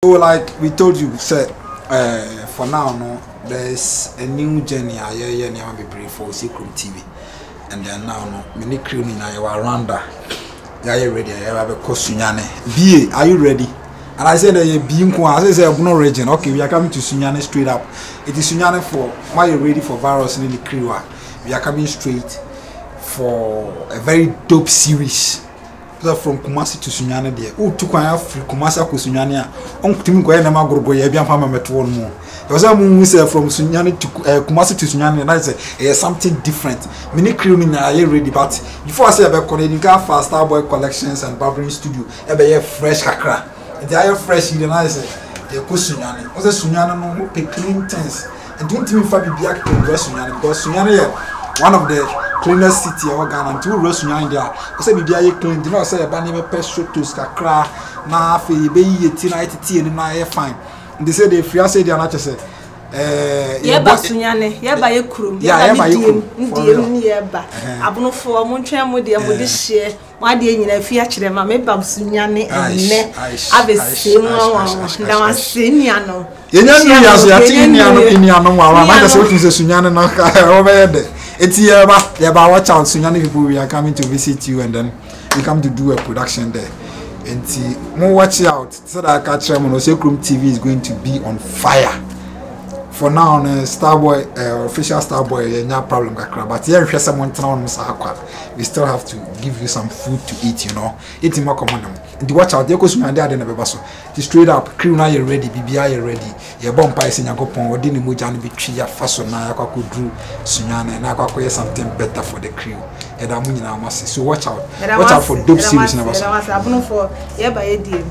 So like we told you, said for now no, there's a new journey I never be brave for Secret TV. And then now no, many crew in Rwanda. Are you ready? I have a Sunyane. BA, are you ready? And I said being I said no region. Okay, we are coming to Sunyane straight up. It is Sunyane for why you're ready for virus in the crew. We are coming straight for a very dope series. From Kumasi to Sunyane there. Oh, to free Kumasi to Sunyane. On Tim Guanama Gorgo, Yabian Pama met one more. There was a moon from Sunyane to Kumasi to Sunyane, and I said, something different. Many crew in are ready, but before I say about Canadian for Starboy Collections and Barbering Studio, a fresh kakra. They are fresh in the nice. They go Sunyane. Was a Sunyane no pay clean things. And don't even Fabi Biak to Sunyane because Sunyane one of the cleanest city of Ghana and two roads in there. I said, be clean. Do not say a banner pest to Skakra, na fe be tea and my fine. They said if you say they are not just yeah, Basunyane, yeah, by a crew, yeah, by you, nearby. Abono for Montreal Modia with this year. Why do you know if you actually mamma Basunyane and ne? I've a same one, now I see Niano. You know, I just want to say Sunyane over there. It's here, but watch out. Sunyane people, we are coming to visit you, and then we come to do a production there. And see, more watch out. So that I catch them on Secret TV is going to be on fire. For now, Starboy, official Starboy, no problem, but here if someone we still have to give you some food to eat, you know. Eating more common. And watch out, there goes my dad in the basso. Straight up, crew now you're ready, BBI you're ready. Your bomb pies in your gopon, or didn't move and be tree faso na could do Sunyane and I got something better for the crew. And I'm in our masses. So watch out. Watch out for dope series in our for yeah by a deal.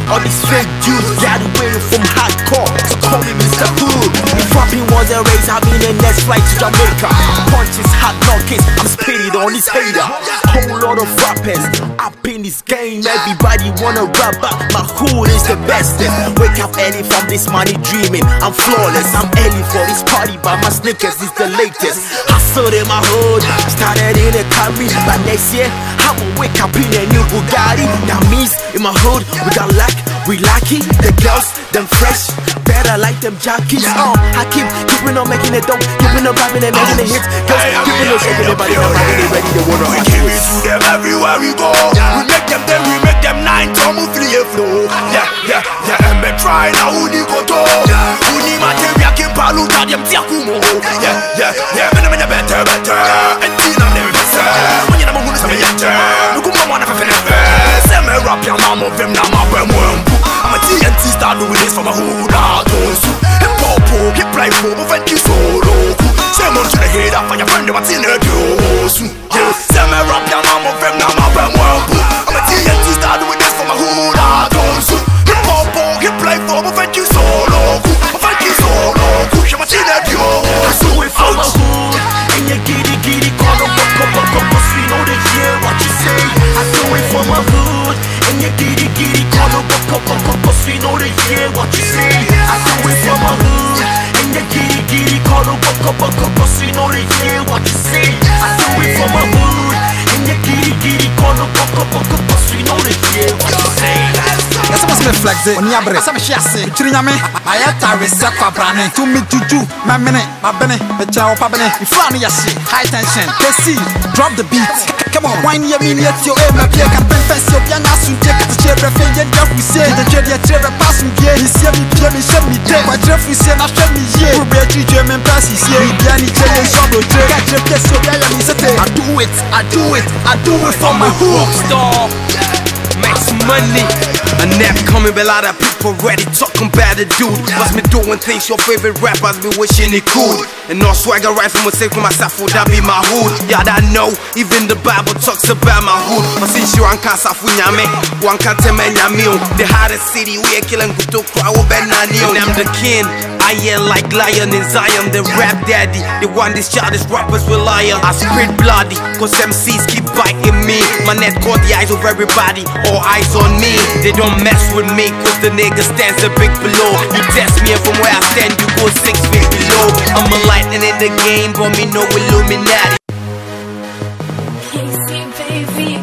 All these fake Jews got away from hardcore. So call me Mr. Hood. If rapping was a race, I'll be in the next flight to Jamaica. Punches, hot knockers, I'm spitting on this hater. Whole lot of rappers up in this game. Everybody wanna rap, but my hood is the best. Wake up early from this money dreaming. I'm flawless, I'm early for this party, but my sneakers is the latest. Hustle in my hood, started in a Camry, but next year I'ma wake up in a new Bugatti. That means in my hood we got luck, we lucky. The girls, them fresh, better like them jockeys. I keeping on making it dope, keeping on rapping and making it hits. Girls, keeping on shaking their body, they ready, they wanna we give it to them everywhere we go. We make them nine to move free flow. Yeah, and be trying now who ni go to. Who ni material keep paluta them tiakumo. Yeah, me better. And tina never better. When you know some yatter, look come on for never. Say me rap your mom of them now my bemwempu. I'm a TNT star doing this for my hood out. Hip hop, hip life, thank you so low. Say more to the head up for your friend what's in the news. Say me rap your mom of them now my bemwempu. I'm a TNT star doing this for my hood out. Hip hop, hip life, thank you so low. Thank you so low. You're my TNT. I do it for my hood. And you giddy, call up, cause we know they hear what you say. I do it for my hood. And you giddy, call up, cause we know they hear what you say. I do it for my hood. And you giddy, call up, cause we know they hear what you say. I do it for my hood. And you giddy, call up, cause we know they hear what you say. Yes, I must be flexing. On your breast, I'm a chassis. Trinyame, I have to reset for branding. To me, to my minute, my benny, the child, Pabene, in front of your shit. High tension, KC, drop the beat. Come on, wine your minute, your aim, my peer can fence your piano, soon take a chair, and then we say the cherry, pass me, yeah, he's here, me, show me, take my dress, we say, not show me, yeah, we'll be a German pass, he's here, Danny, Jerry, Shablo, I do it for my hoop star. Make some money. And that coming, but a lot of people ready talking about the dude. What's me doing things your favorite rappers be wishing it could. And no swagger right from a safe for myself, would that be my hood? Yeah, I know, even the Bible talks about my hood. But since you want cancer for nyame, one can't tell me nyamio. The hardest city, we are killing Kuto Kwawo Benanio. And I'm the king, I am like lion in Zion, the rap daddy. The one these childish rappers rely on. I spit bloody, cause MCs keep biting me. My net caught the eyes of everybody, all eyes on me. They don't mess with me, cause the nigga stands a big below. You test me and from where I stand, you go 6 feet below. I'm a lightning in the game, but me no Illuminati. Baby.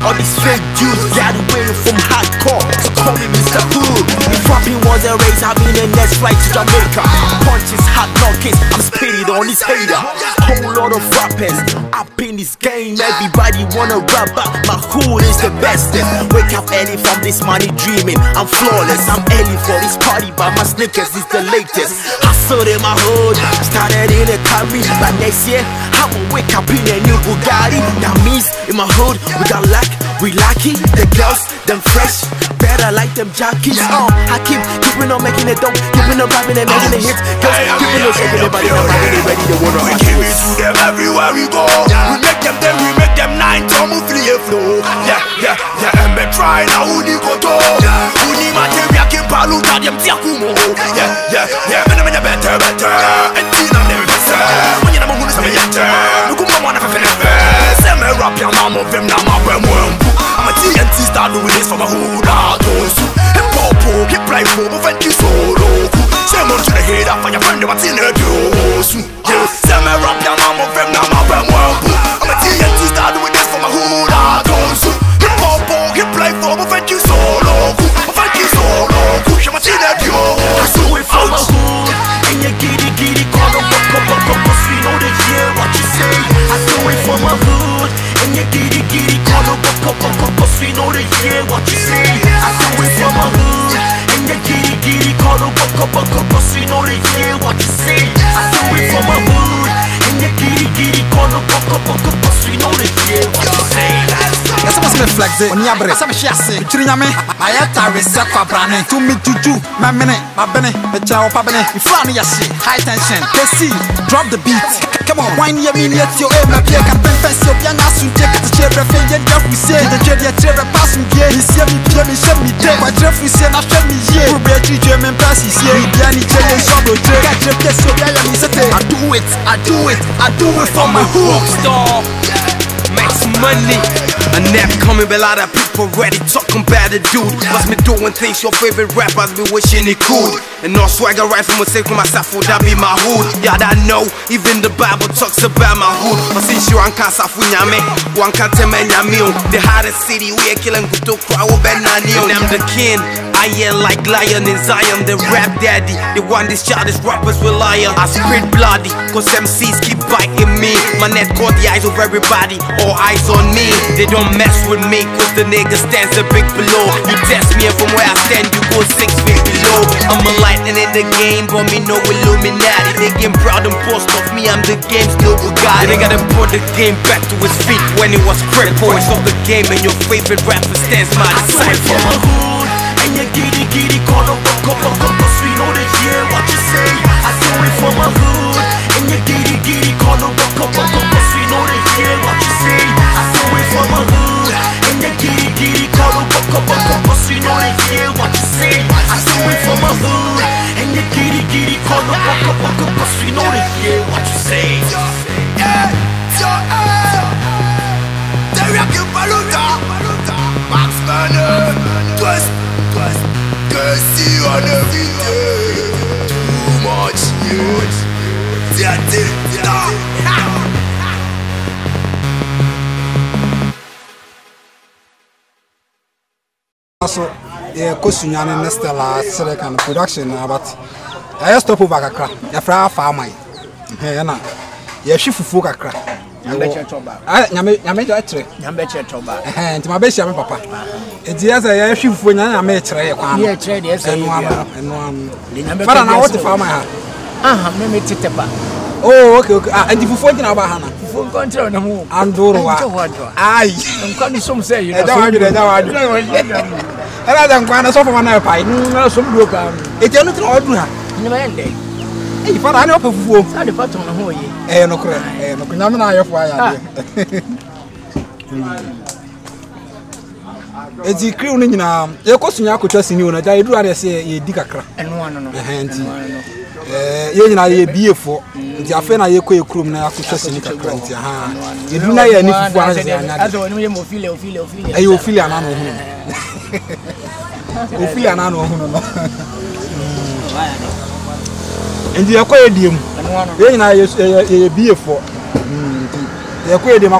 All these fake dudes got away from hardcore, so call me Mr. Hood. If rapping was a race, I'll be in the next flight to Jamaica. Punches, hot knockers, I'm spitting on this hater. Whole lot of rappers up in this game. Everybody wanna rap out, my hood is the bestest. Wake up early from this money dreaming, I'm flawless. I'm early for this party, but my sneakers is the latest. Hustle in my hood, started in a Camry, but next year I'ma wake up in a new Bugatti. That means in my hood we got luck, we lucky. The girls, them fresh, better like them jockeys. I keeping on making it dope, keeping on rapping and making it hits. Girls keeping on shaking their body, they ready to wanna we give it to them everywhere we go. We make them then we make them 9 time we free flow. Yeah, and me try now who ni koto. Who ni material keep palu ta them tiakumo. Yeah, me better. And tina them better. When you know who is me yet. Look who wanna have an say me rap your mom of them now my bremwembu. I'm a TNT star doing this for my hood. Hip hop, hip life, but thank you so low. Say more to the head up for your friend what's in the news. Yeah, say me rap your mom of them now my bremwembu. I'm a TNT star doing this for my hood. Hip hop, hip life, but thank you so low. Thank you so low. You're my TNT. I do it for my hood. And you giddy, call them cause we know they hear what you say. I do it for my hood. And you giddy, call them cause we know they hear what you say. I do it for my hood. And you giddy, call them cause we know they hear what you say. I do it for my hood. And you giddy, call them cause we know they hear what you say. Yes, I must be flexing. On your breath, I'm shassy. Trinyame, I had to reset for branding. To me, juju, my minute, my benny, the child, pabene, in front of your shit. High tension, KC, drop the beat. Come on, wine your minute, your aim, my peer, can confess your piano, soon take it to share a thing, and we say, the jet, your pass me, yeah, he's here, me, show me, day. My Jeff, we say, I show me, yeah, we'll be a German pass, he's here, Danny, Jay, Shablo, Jay, I just guess your guy, I do it for my hook star. Make some money. And that coming, but a lot of people ready talking about the dude. What's me doing things your favorite rappers be wishing it could. And no swagger right from a safe for myself, would that be my hood? Yeah, I know, even the Bible talks about my hood. But since you want cancer for nyame, one can't tell me nyamio. The hardest city, we are killing Kuto Kwawo Benanio. And I'm the king, I am like lion in Zion, the rap daddy. The one these childish rappers rely on. I spit bloody, cause MCs keep biting me. My net caught the eyes of everybody, all eyes on me. They don't mess with me, cause the nigga stands a big below. You test me and from where I stand, you go 6 feet below. I'm a lightning in the game, but me no Illuminati. They get proud and boast of me, I'm the game's no Bugatti. They gotta put the game back to its feet when it was credit points of the game. And your favorite rapper stands my disciple. And you giddy, call them cause we know they hear what you say. I do it for my hood. And you giddy, call them cause we know they hear what you say. I do it for my hood. And you giddy, call them cause we know they hear what you say. I do it for my hood. And you giddy, call them cause we know they hear what you say. Yeah. see you on every day. Too much years. That's it. So, yeah, Kosunyane Nestella, Selekan production, but I stop over Kakra, a fra farmer. Hena, yeah, she full Kakra. Yambeche Toba. And my best young papa. It's yes, I shift when I made trade. Yeah, trade, yes, and one. But I want to farm my maybe Titaba. Oh, okay, and if you forget about Hannah, full control no more. And do what? Aye, I'm coming some say you don't want to. And I don't want to suffer when I fight. No, some broke. It's a little odd. Never end day. If I know for I depart on the whole year. Eh, no, no, of why. It's a crew in your question. I could just in you, and I do rather say a digger crack. And one hand. I be for the affair. I equate crew now. I could just in the crunch. You do not any I don't know feel. You feel an animal. You feel an animal. And the aquarium, then I be for the aquarium. I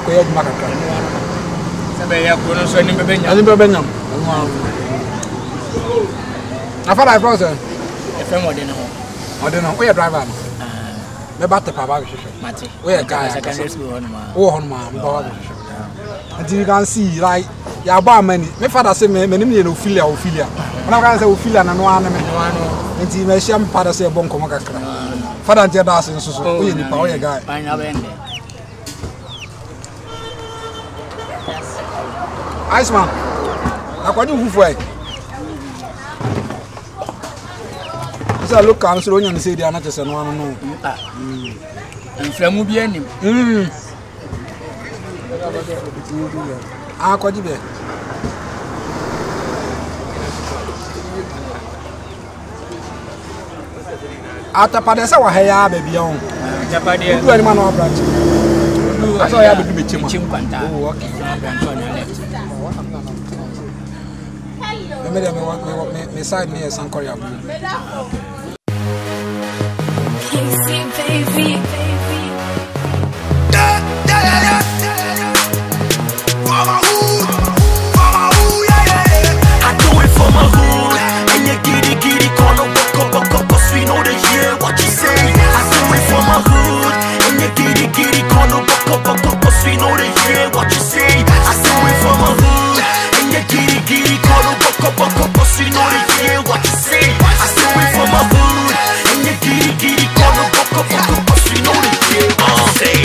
thought I was a I don't know where driver. The battle papa, where guy secondary school on my until you can see like your bar many. My father said, many Ophelia. And I can say Ophelia and one until my sham father say Bonko Macacra. Father Jadas and so the power guy. Iceman, I got you for it. I look, I'm so young to say they are not just one. And Flamu be any. Ah, quite a after Padessa, I have baby on Japan. Do any man or branch? I saw you have to be Chimpanta. Oh, okay. Me side me as Korea. Baby. I do it for my hood, and you giddy, call them cause we know they hear what you say. I do it for my hood, and you giddy, call them cause we know they hear what you say. I do it for my hood, and you giddy, call them cause we know they hear what you say. I do it for my hood, and you giddy, call them cause we know they hear what you say.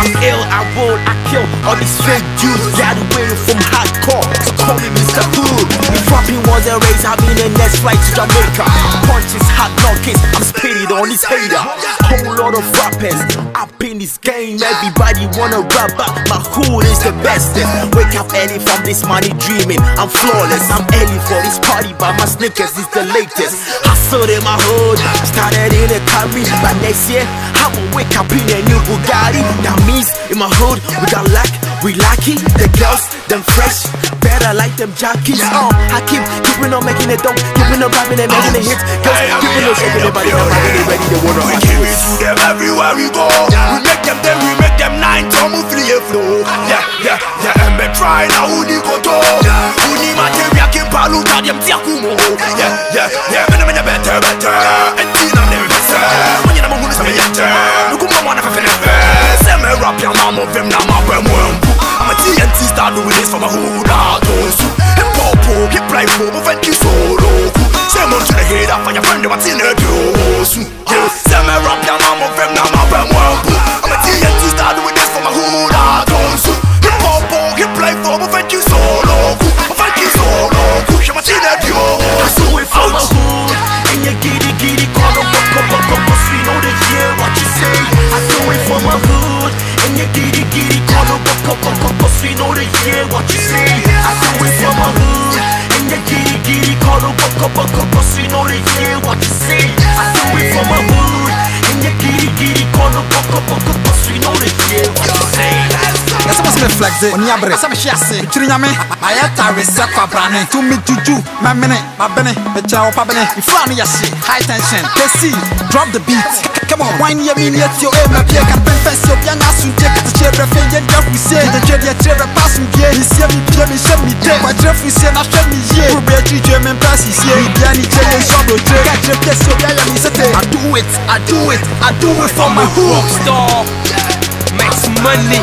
I'm ill, I roll, I kill all these fake Jews. Got away from hardcore, so call me Mr. Hood. If rapping was a race, I'll be in the next flight to Jamaica. Punches, hot knockers, I'm spitting on this hater. Whole lot of rappers up in this game. Everybody wanna rap up, my hood is the bestest. Wake up early from this money dreaming, I'm flawless. I'm early for this party, but my sneakers is the latest. Hustle in my hood, started in a Camry. But next year, I'ma wake up in a new Bugatti. That means in my hood, we got luck, we lucky. The girls, them fresh, better like them jockeys. I keeping on making it dope, keeping on rapping and making it hits. Girls, keeping on shaking their body, they ready, they wanna we give it to them everywhere we go. We make them then we make them 9 time we free flow. Yeah, and be trying now who ni koto. Who ni material kim palu ta them tiakumo. Yeah, me better. And tina them better. When you know who is me better. Look who wanna feel it. Say me rap your mom of them now my bremwembu. I'm a TNT star doing this for my hood. Hip hop, hip life, move and kiss solo. Say more to the head up for your friend what's in the dose. Yeah, say me rap your mom of them now my bremwembu. I'm a TNT star doing this for my hood. Hip hop, hip life, move and kiss solo. I do it for my hood, and you giddy, call them cause we know they hear what you say. I do it for my hood, and you giddy, call them cause we know they hear what you say. I do it for my hood, and you giddy, call them cause we know they hear what you say. I do it for my hood, and you giddy, call them cause we know they hear what you say. That's what's my flex it. Oni abre. Asa me hwe ase. Twiri nyame. Ayata reset kwa brane. To me juju. My mene. My bene. Me cha opa bene. Ifra no yase. High tension. KC. Drop the beat. Come on. Wine your mini at your aim. My beer can confess your piano. Sunje kata chere fe yen drop we say. The chere pass me ye. He see me pie me show me day. But drop we say na show me ye. We be tree me pass is ye. Biani chere shop do chere. Got drop yes your biya me say. I do it for my rock star. Make some money.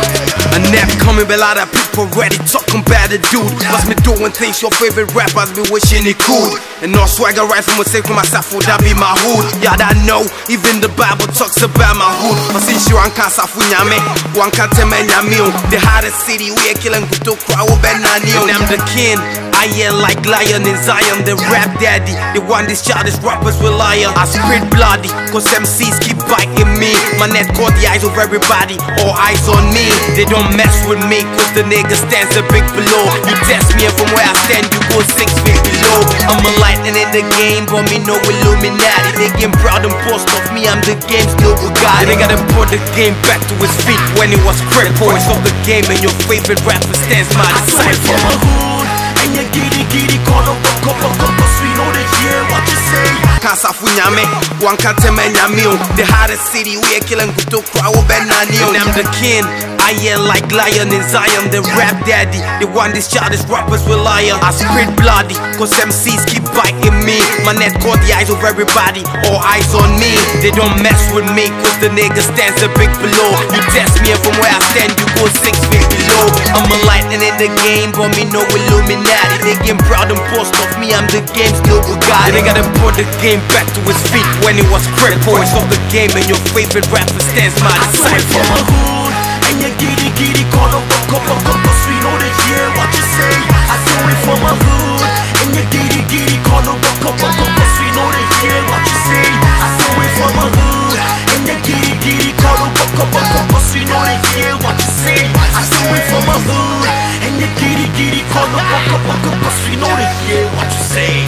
And never coming, but a lot of people ready talking about the dude. What's me doing things your favorite rappers be wishing it could. And no swagger right from say for myself, would that be my hood? Yeah, I know, even the Bible talks about my hood. But since you want cancer for nyame, one can't tell me the hardest city we are killing to crowd and I'm the king. I am like lion in Zion, the rap daddy. The one these childish rappers rely on. I spit bloody, cause MCs keep biting me. My net caught the eyes of everybody, all eyes on me. They don't mess with me, cause the nigga stands a big below. You test me and from where I stand, you go 6 feet below. I'm a lightning in the game, but me no Illuminati. They get proud and boast of me, I'm the game's no Bugatti. They gotta put the game back to his feet when it was critical. Voice of the game and your favorite rapper stands my disciple. And you giddy, call up, we know they hear what you say. Cancer for nyame, one can't tell me nyame. The hardest city we are killing to crowd and I'm the king. I am like lion in Zion, the rap daddy. The one these childish rappers rely on. I spit bloody, cause MCs keep biting me. My net caught the eyes of everybody, all eyes on me. They don't mess with me, cause the nigga stands a big below. You test me and from where I stand, you go 6 feet below. I'm a lightning in the game, but me no Illuminati. They get proud and boast of me, I'm the game's no Bugatti. They gotta put the game back to his feet when it was critical. Voice of the game and your favorite rapper stands my disciple. And you giddy, call up, we know they hear what you say. I do it for my hood. And you giddy, call up, we know they hear what you say. I do it for my hood. And you giddy, call up, we know they hear what you say. I do it for my hood. And you giddy, call up, we know they hear what you say.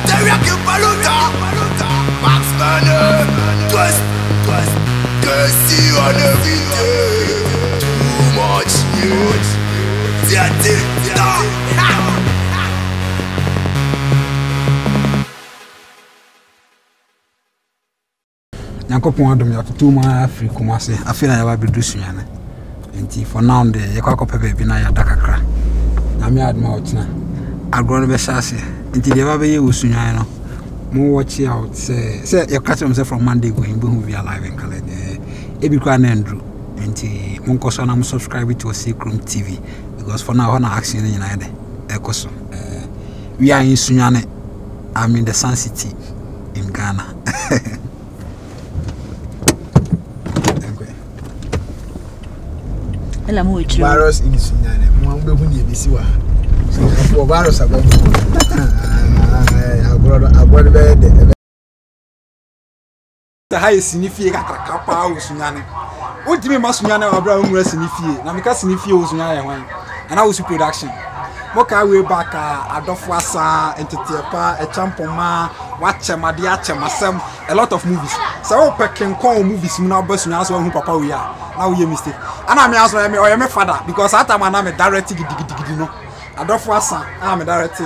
Teriyaki Paluta, Max Manor, Twist, Curse on every day. Too much news. Nyankopon adom ya tutu ma Afri Kumase afei na ya ba bedu sunyane enti for now de ye kwa kope baby na ya dakakra na me adma otina agro no be shase enti de ba be ye usunyane no mo watch out say you catch them from Monday going be who be alive in Calais e bi kwa na Andrew enti mo nkoso na mo subscribe to Secret TV because for now na action ni na de ekoso we are in Sunyane. I'm in the Sun City in Ghana. Virus in Sunyane. Mo be hu ni ebisi wa. So virus about. Agora be de. The high sinifie kakaka pa o Sunyane. O dimi ma Sunyane abra nwura sinifie. Na meka sinifie o Sunyane hwan. And I was production. Moka way back Adolfo Asa, Entitepa, a Champoma, watch Masem, a lot of movies. So can call movies now bus now so who papa we are. Now we mistake. And I'm also my father because at time I'm a direct no. Adolfo Asa, I'm a direct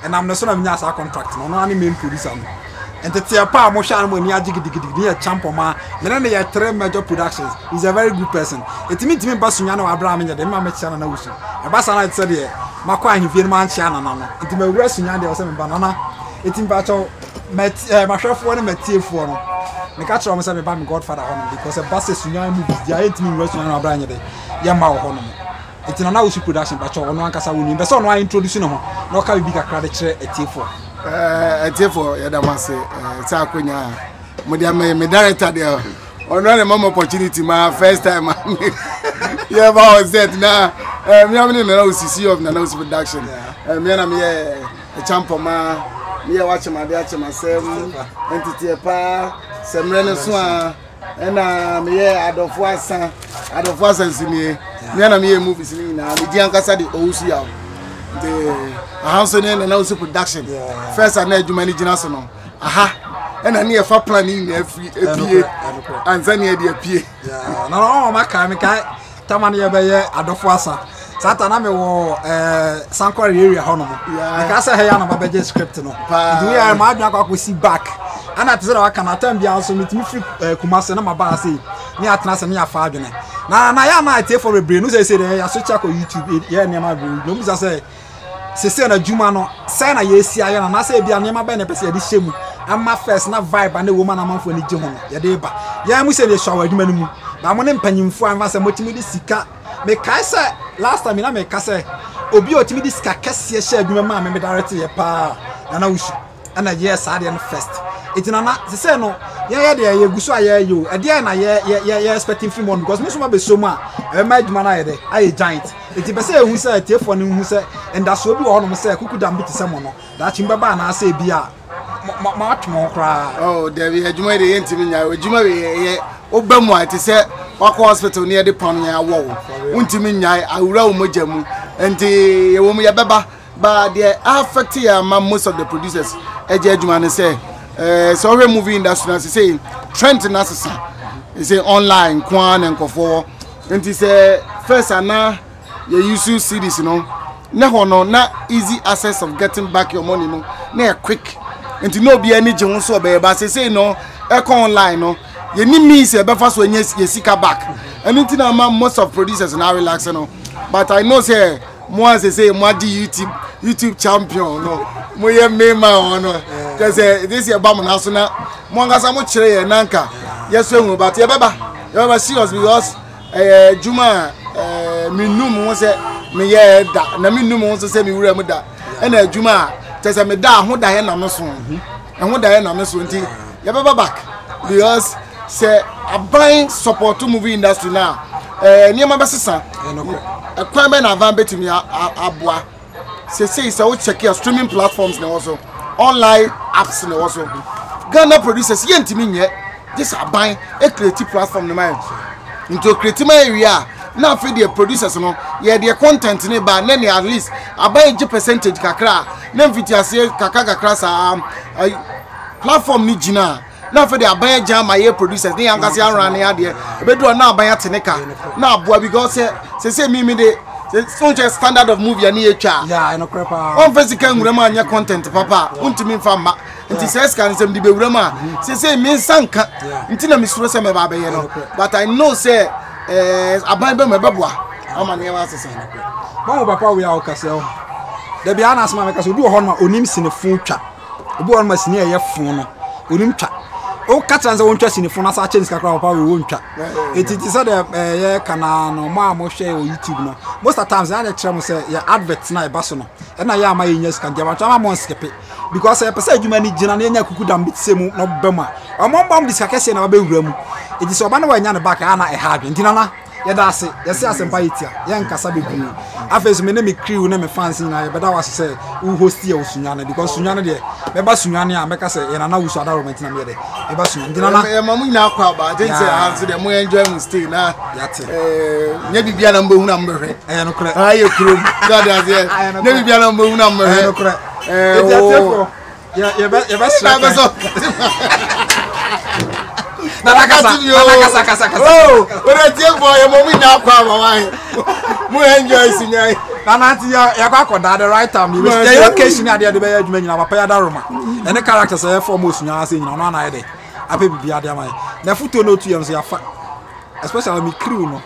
and I'm the son of Nyasa contract, no any main producer. Entitepa Moshan when you near Champoma, then they are 3 major productions. He's a very good person. It means me Basunyano Abraham and the Mamma Chana Ocean. A Basana said here. Makwa hivie man chiana nana nti ma wura sunya de o se me banana eti mpacho ma hwefo no matiefo no me ka kire o me se me ba me godfather hono because a basse sunya movies dia enti me wura sunya no abranye de ye ma wo hono eti na wo production pacho ono ankasa woni be so no a introduce no ho na o ka bi kakra de kire etiefo ya da mase ta akonya mo dia me director there ono na mama opportunity my first time yeah ba was that na me am na OCC of na production me na me a Champoma me watch my dey myself entity pa semre so na me Adolfo Asa nsini me na me movies ni na me di ankasa the OCC the house na OCC production first and adwuma ni gina so no aha and I near for planning every and then near the appear. No, my kai Tamani Abaye Adofwasa. Satana me wo Sankore area hono. Because I have a budget script no. We are mad na see back. And at zero can attend the also meet me free Kumasi na maba say. Ni atna se ni afa adwene. Na ya na ate for bebre no say ya so check on YouTube ya niam abru. No mi say se na juma no say na ye sia ya na say bia niam ba na pese ya di shemu. Ama first na vibe and the woman amanfo ni je ho no. Ya de ba. Ya mu say the shower adwuma no mu. Na mo ne mpanyimfo anfa say motimi di sika. Me kai say last time na me ka say obi otimi di sika kese she adwuma ma me direct ye pa na wusu. And yes, I didn't first. It's not the same. No, yeah, you go so I you. At the end, I expecting film one because most of my so much. I made man I giant. It's the same who said, telephone who said, and that's what we all say. Who could damn beat someone? That's in Baba and I say, be much more cry. Oh, there we had you made the intimate. You may Obama to say, walk hospital near the Panya wall. Untimina, I roll Mojamu, and the woman Baba. But they are affecting most of the producers. Ejejumane say, so every movie industry say trend necessary. He say online, Kwan and Kofo. And he say first and now you used to see this, you know. No, not easy access of getting back your money, no. Near quick. And to no be any Jones so but say no, echo online, no. You need me say but first when you seek back. And until now most of producers now relax, you know. But I know say moi say moi di YouTube champion no mo ye mema no cuz this year bam na so na mo ngasa mo kire ye nanka yes we but ye beba serious because juma minum wo say me ye da na minum wo say me wura mu da e na juma cuz me da ho da he na me so ho da he na me so nti ye beba back because say buying support to movie industry now niam ba sesa kwan be na van betumi aboa say so check your streaming platforms now also online apps now also Ghana producers yentimi nye this are buying a creative platform no man into creative area now for the producers no yeah their content ne ba na at least abuy a percentage kakra na mfiti ase kakra sa platform ni jina now for the abuy jam my producers they angasi around here there bedo na abuy teneka na aboa because say me dey so just standard of movie ani etwa yeah no crepa on physical ngurama anya content papa untimi mfa ma nti says can sem di bewurama say me sanka nti na misuro se me ba be ye no but I know say aban be me beboa ama ne wa sese no papa we are okase o da bia na asma me kase obi ho no onim sinefo twa obi ho no sine ye fon no onim twa o katranza won twa sinefo na sa change kakra papa we won twa etiti say ye kana no ma mo hwe o YouTube no most of times I tell them say ya advert na e baso no e na ya ma yenya scan dia ma twa ma skip because e pese adwuma ni gina na enya kukudam bitsemu no bema o mo bam diskakese na ba wura mu eti so ba na wa nya ne back ana e ha adwen ntina na ye da ase ye se asempa yitia ye nkasa bebu afeso me ne me crew ne me fans na ye beda was say u host ye usunya na because sunya na de me ba sunya ne a me ka say ye na wusu ada romantic na me de e ba sunya ntina na e mamu nya kwa ba think say have to dem mo enjoy mu stay na yate nya bibia na mbo hu na mbehwe no kre aye krom god as ye nya bibia na mbo hu na mbehwe no kre ye ba sunya Kasa. Oh, when I tell boy, your mommy now come away. Mu enjoy sinyai. Nanati ya kwa da the right time. The occasion at the be adwuma nyina papa ya da roma. Any characters say for most nyina say nyina no na ide. Ape bibia de amai. Na foto no tu yam so ya fa. Especially me crew no.